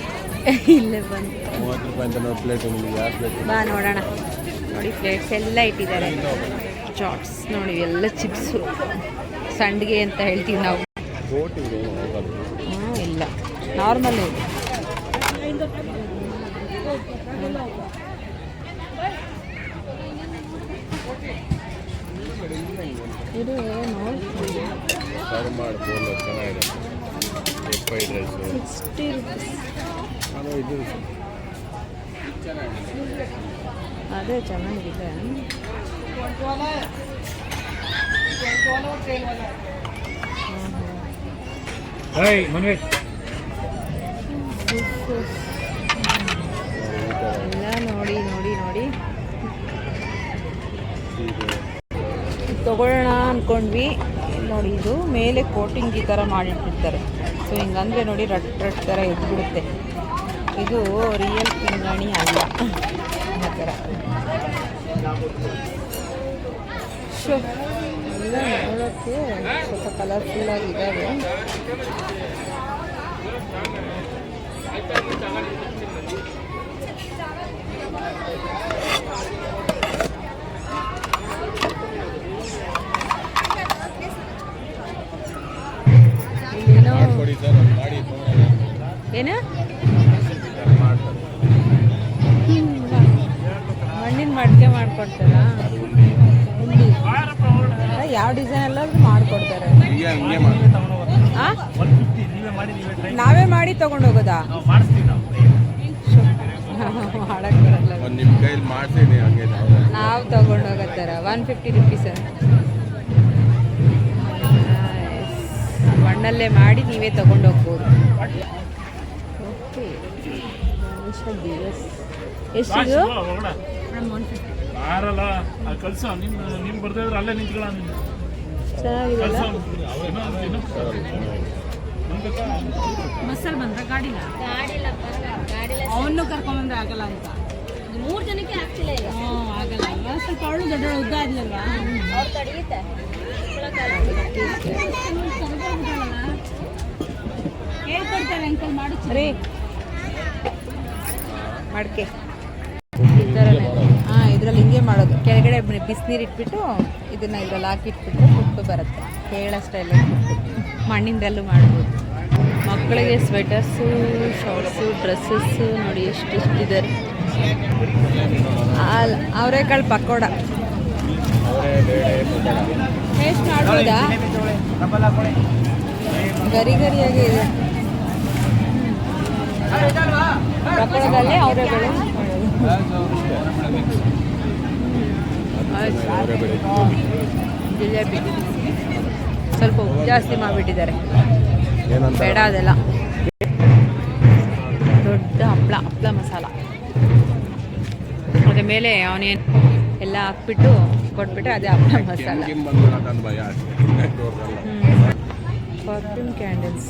ಇಲ್ಲೇ ಬಂದು 30 ರೂಪಾಯಿ ಅಂತ ನೋಡಿ ಪ್ಲೇಟ್. ನಿಮಗೆ ಯಾಕೆ ಬೇಕು? ಬಾ ನೋಡೋಣ. ನೋಡಿ ಪ್ಲೇಟ್ಸ್ ಎಲ್ಲ ಇಟ್ಟಿದ್ದಾರೆ. ಚಾಟ್ಸ್ ನೋಡಿ, ಎಲ್ಲ ಚಿಪ್ಸು, ಸಂಡಿಗೆ ಅಂತ ಹೇಳ್ತೀವಿ ನಾವು. ಇಲ್ಲ, ನಾರ್ಮಲ್ ಇದೆ. ಇದು ಸರ್ವ್ ಮಾಡ್ಬೋದು, ಚೆನ್ನಾಗಿದೆ. Egg fried rice 60 rupees. ಇದು ಅದೇ ಚೆನ್ನಾಗಿದೆ. ಎಲ್ಲ ನೋಡಿ ನೋಡಿ ನೋಡಿ ತಗೊಳ್ಳೋಣ ಅಂದ್ಕೊಂಡ್ವಿ. ನೋಡಿ ಇದು ಮೇಲೆ ಕೋಟಿಂಗ್ ಈ ಥರ ಮಾಡಿಟ್ಟಿರ್ತಾರೆ. ಸೊ ಹಿಂಗಂದರೆ ನೋಡಿ ರಟ್ ರಟ್ ಥರ ಎದ್ಬಿಡುತ್ತೆ. ಇದು ರಿಯಲ್ ಪಿಂಗಾಣಿ ಅಲ್ಲ ಆ ಥರ. ಶೋ ಎಲ್ಲ ನೋಡೋಕ್ಕೆ ಸ್ವಲ್ಪ ಕಲರ್ಫುಲ್ಲಾಗಿದ್ದಾವೆ. ಏನು ಮಣ್ಣಿನ ಮಡಿಕೆ ಮಾಡ್ಕೊಡ್ತಾರ? ಯಾವ ಡಿಸೈನ್ ಎಲ್ಲ ಮಾಡಿಕೊಡ್ತಾರೆ. ನಾವೇ ಮಾಡಿ ತಗೊಂಡು ಹೋಗೋದಾ? ಮಾಡಕ್ ಬರಲ್ಲ. ನಿಮ್ಮ ಕೈಲಿ ಮಾಡ್ತೀನಿ ಹಂಗೆ ನಾವು ತಗೊಂಡು ಹೋಗತ್ತಾರ 150 ರುಪೀಸ್. ಮಣ್ಣಲ್ಲೇ ಮಾಡಿ ನೀವೇ ತಗೊಂಡು ಹೋಗ್ಬೋದು. ಓಕೆ, ಎಷ್ಟಿದು? ಚೆನ್ನಾಗಿದೆಯಲ್ಲ? ಬಸ್ಸಲ್ಲಿ ಬಂದ್ರೆ ಗಾಡಿನ ಅವನು ಕರ್ಕೊಂಬಂದ್ರೆ ಆಗಲ್ಲ ಅಂತ 3 ಜನಕ್ಕೆ ಆಗ್ತಿಲ್ಲ ಈಗ. ಹ್ಞೂ ಆಗಲ್ಲ ಅಲ್ವಾ, ಸ್ವಲ್ಪ ಅವಳು ದೊಡ್ಡ ಉದ್ದ ಇದ್ಲಲ್ವಾ. ಅವ್ರು ತಡೆಯುತ್ತೆ. ಹೇಳ್ಕೊಡ್ತಾರೆ ಅಂಕಲ್ ಮಾಡಿ ರೀ ಮಡಕೆ ಈ ಥರನೇ ಹಾಂ, ಇದರಲ್ಲಿ ಹಿಂಗೆ ಮಾಡೋದು. ಕೆಳಗಡೆ ಬಿಸಿನೀರು ಇಟ್ಬಿಟ್ಟು ಇದನ್ನು ಇದ್ರಲ್ಲಿ ಹಾಕಿಟ್ಬಿಟ್ರೆ ಉಪ್ಪು ಬರುತ್ತೆ. ಕೇಳ ಸ್ಟೈಲ್ ಮಣ್ಣಿಂದಲ್ಲೂ ಮಾಡ್ಬೋದು. ಮಕ್ಕಳಿಗೆ ಸ್ವೆಟರ್ಸು, ಶಾರ್ಟ್ಸು, ಡ್ರೆಸ್ಸಸ್ಸು ನೋಡಿ ಎಷ್ಟಿದ್ದಾರೆ. ಅವರೆಕಾಳು ಪಕೋಡ ಟೇಸ್ಟ್ ಮಾಡ್ಬೋದಾ? ಗರಿ ಗರಿಯಾಗಿ ಇದೆ. ಪಕೋಡದಲ್ಲಿ ಅವರೆಬೇಳೆ ಜಿಲೇಬಿ ಸ್ವಲ್ಪ ಉಪ್ಪು ಜಾಸ್ತಿ ಮಾಡಿಬಿಟ್ಟಿದ್ದಾರೆ, ಬೇಡ ಅದೆಲ್ಲ. ದೊಡ್ಡ ಹಪ್ಪಳ ಮಸಾಲ, ಅದ್ರ ಮೇಲೆ ಆನಿಯನ್ ಎಲ್ಲ ಹಾಕ್ಬಿಟ್ಟು ಕೊಟ್ಬಿಟ್ರೆ ಅದೇ ಹಪ್ಪಳ ಮಸಾಲ. ಪರ್ಫ್ಯೂಮ್ ಕ್ಯಾಂಡಲ್ಸ್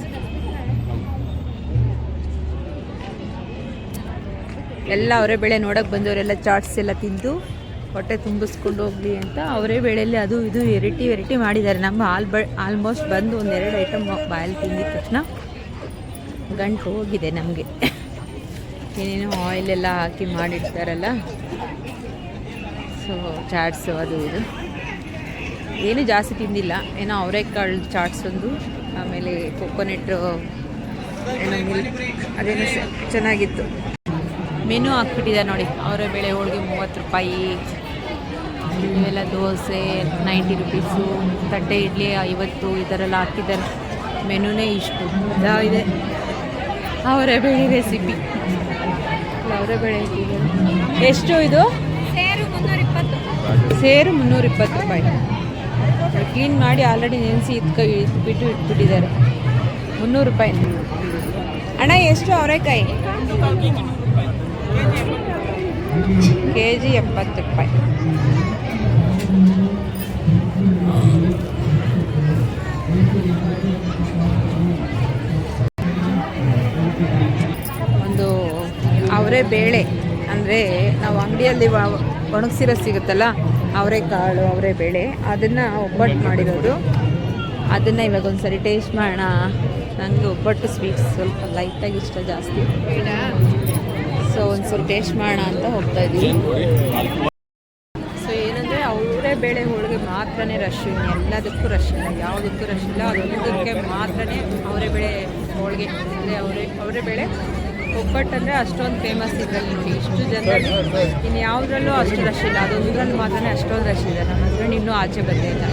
ಎಲ್ಲ ಅವರೇ ಬೇಳೆ ನೋಡೋಕೆ ಬಂದವರೆಲ್ಲ ಚಾಟ್ಸ್ ಎಲ್ಲ ತಿಂದು ಹೊಟ್ಟೆ ತುಂಬಿಸ್ಕೊಂಡು ಹೋಗ್ಲಿ ಅಂತ ಅವರೇ ಬೇಳೆಯಲ್ಲಿ ಅದು ಇದು ವೆರೈಟಿ ಮಾಡಿದ್ದಾರೆ. ನಮ್ಮ ಆಲ್ಮೋಸ್ಟ್ ಬಂದು ಒಂದೆರಡು ಐಟಮ್ ಬಾಯಲ್ಲಿ ತಿಂದಿದ ತಕ್ಷಣ ಗಂಟು ಹೋಗಿದೆ ನಮಗೆ. ಏನೇನೋ ಆಯಿಲೆಲ್ಲ ಹಾಕಿ ಮಾಡಿರ್ತಾರಲ್ಲ, ಸೊ ಚಾಟ್ಸು ಅದು ಇದು ಏನು ಜಾಸ್ತಿ ತಿಂದಿಲ್ಲ. ಏನೋ ಅವರೆಕಾಳು ಚಾಟ್ಸ್ ಒಂದು, ಆಮೇಲೆ ಕೊಕೊನೆಟ್ಟು ಏನೋ ಮಿಲ್ಕ್ ಅದೇನೋ ಚೆನ್ನಾಗಿತ್ತು. ಮೆನು ಹಾಕ್ಬಿಟ್ಟಿದ್ದಾರೆ ನೋಡಿ. ಅವರೇ ಬೇಳೆ ಹೋಳಿಗೆ 30 ರೂಪಾಯಿ, ಇವೆಲ್ಲ ದೋಸೆ 90 ರುಪೀಸು, ತಟ್ಟೆ ಇಡ್ಲಿ 50 ಈ ಥರ ಎಲ್ಲ ಹಾಕಿದ್ದಾರೆ. ಮೆನುನೇ ಇಷ್ಟು ಇದೆ. ಅವರೇ ಬೇಳೆ ರೆಸಿಪಿ, ಅವರೇ ಬೇಳೆ ಎಷ್ಟು ಇದು? ಸೇರು 320 ರೂಪಾಯಿ. ಕ್ಲೀನ್ ಮಾಡಿ ಆಲ್ರೆಡಿ ನೆನೆಸಿ ಇಟ್ಬಿಟ್ಟಿದ್ದಾರೆ. 300 ರೂಪಾಯಿ. ಅಣ್ಣ ಎಷ್ಟು ಅವರೆಕಾಯಿ? ಕೆಜಿ 70 ರೂಪಾಯಿ. ಒಂದು ಅವರೇ ಬೇಳೆ ಅಂದರೆ ನಾವು ಅಂಗಡಿಯಲ್ಲಿ ಒಣಗಿಸಿರೋ ಸಿಗುತ್ತಲ್ಲ, ಅವರೆಕಾಳು ಅವರೇ ಬೇಳೆ, ಅದನ್ನು ಒಬ್ಬಟ್ಟು ಮಾಡಿರೋದು. ಅದನ್ನು ಇವಾಗ ಒಂದು ಸರಿ ಟೇಸ್ಟ್ ಮಾಡೋಣ. ನನಗೆ ಒಬ್ಬಟ್ಟು ಸ್ವೀಟ್ಸ್ ಸ್ವಲ್ಪ ಲೈಟಾಗಿ ಇಷ್ಟ, ಜಾಸ್ತಿ. ಸೊ ಒಂದು ಸ್ವಲ್ಪ ಟೇಸ್ಟ್ ಮಾಡೋಣ ಅಂತ ಹೋಗ್ತಾ ಇದ್ದೀವಿ. ಸೊ ಏನಂದರೆ ಅವರೇ ಬೇಳೆ ಹೋಳಿಗೆ ಮಾತ್ರನೇ ರಶ್, ಎಲ್ಲದಕ್ಕೂ ರಶ್ ಇಲ್ಲ, ಯಾವುದಕ್ಕೂ ರಶ್ ಇಲ್ಲ. ಅದೊಂದಕ್ಕೆ ಮಾತ್ರನೇ ಅವರೇ ಬೇಳೆ ಹೋಳಿಗೆ ಅಂದರೆ ಅವರೇ ಬೇಳೆ ಒಬ್ಬಟ್ಟು ಅಂದರೆ ಅಷ್ಟೊಂದು ಫೇಮಸ್ ಇದರಲ್ಲಿ ನೋಡಿ. ಇಷ್ಟು ಜನರಲ್ಲಿ ಇನ್ನು ಯಾವುದ್ರಲ್ಲೂ ಅಷ್ಟು ರಶ್ ಇಲ್ಲ, ಅದೊಂದರಲ್ಲಿ ಮಾತ್ರನೇ ಅಷ್ಟೊಂದು ರಶ್ ಇದೆ. ನಮ್ಮ ಹಸ್ಬೆಂಡ್ ಇನ್ನೂ ಆಚೆ ಬಂದೇ ಇಲ್ಲ.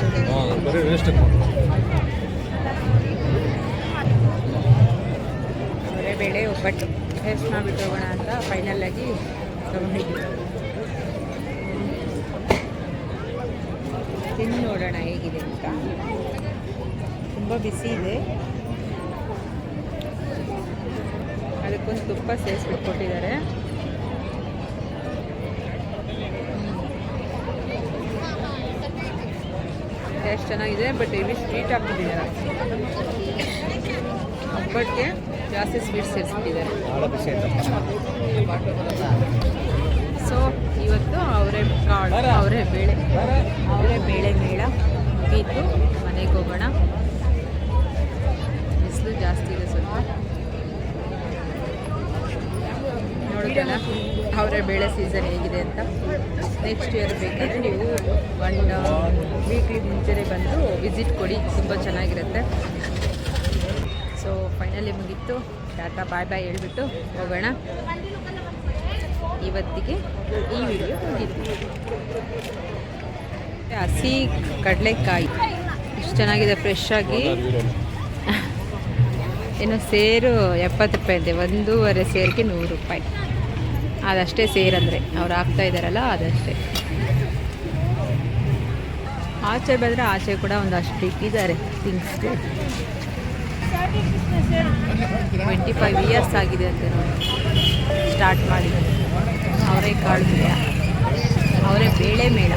ಅವರೇ ಬೇಳೆ ಒಬ್ಬಟ್ಟು ಟೇಸ್ಟ್ ಮಾಡಿಬಿಟ್ಟು ಹೋಗೋಣ ಅಂತ ಫೈನಲ್ಲಾಗಿ ತೊಗೊಂಡಿದ್ವಿ. ತಿಂದು ನೋಡೋಣ ಹೇಗಿದೆ ಅಂತ. ತುಂಬ ಬಿಸಿ ಇದೆ. ಅದಕ್ಕೊಂದು ತುಪ್ಪ ಸೇರಿಸ್ಬಿಟ್ಟು ಕೊಟ್ಟಿದ್ದಾರೆ. ಟೇಸ್ಟ್ ಚೆನ್ನಾಗಿದೆ, ಬಟ್ ಇಲ್ಲಿ ಸ್ವೀಟ್ ಹಾಕ್ಬಿಟ್ಟಿದ್ದಾರೆ. ಒಬ್ಬಟ್ಟಿಗೆ ಜಾಸ್ತಿ ಸ್ವೀಟ್ ಸೇರಿಸ್ಬಿಟ್ಟಿದ್ದಾರೆ. ಸೊ ಇವತ್ತು ಅವರೇ ಬೇಳೆ ಮೇಳ ಮುಗೀತು. ಮನೆಗೆ ಹೋಗೋಣ. ಬಿಸಿಲು ಜಾಸ್ತಿ ಇದೆ ಸ್ವಲ್ಪ. ನೋಡಿದ್ರಲ್ಲ ಅವರೇ ಬೇಳೆ ಸೀಸನ್ ಹೇಗಿದೆ ಅಂತ. ನೆಕ್ಸ್ಟ್ ಇಯರ್ ಬೇಕಾದರೆ ನೀವು 1 ವೀಕ್ಲಿ ಮುಂಚೆನೇ ಬಂದು ವಿಸಿಟ್ ಕೊಡಿ, ತುಂಬ ಚೆನ್ನಾಗಿರುತ್ತೆ. ಸೊ ಫೈನಲಿ ಮುಗೀತು. ಟಾಟಾ ಬಾಯ್ ಬಾಯ್ ಹೇಳ್ಬಿಟ್ಟು ಹೋಗೋಣ. ಇವತ್ತಿಗೆ ಈ ವಿಡಿಯೋ ಮುಗೀತು. ಹಸಿ ಕಡಲೆಕಾಯಿ ಇಷ್ಟು ಚೆನ್ನಾಗಿದೆ, ಫ್ರೆಶ್ ಆಗಿ. ಏನು ಸೇರು 70 ರೂಪಾಯಿ ಇದೆ, 1.5 ಸೇರಿಗೆ 100 ರೂಪಾಯಿ. ಅದಷ್ಟೇ ಸೇರಂದರೆ ಅವ್ರು ಹಾಕ್ತಾ ಇದ್ದಾರಲ್ಲ ಅದಷ್ಟೇ. ಆಚೆ ಬಂದರೆ ಆಚೆ ಕೂಡ ಒಂದಷ್ಟು ಇಟ್ಟಿದ್ದಾರೆ ಥಿಂಗ್ಸ್ಗೆ. 25 ಇಯರ್ಸ್ ಆಗಿದೆ ಅಂತ ನೋಡಿ ಸ್ಟಾರ್ಟ್ ಮಾಡಿ. ಅವರೇ ಕಾಳು ಮೇಳ, ಅವರೇ ಬೇಳೆ ಮೇಳ.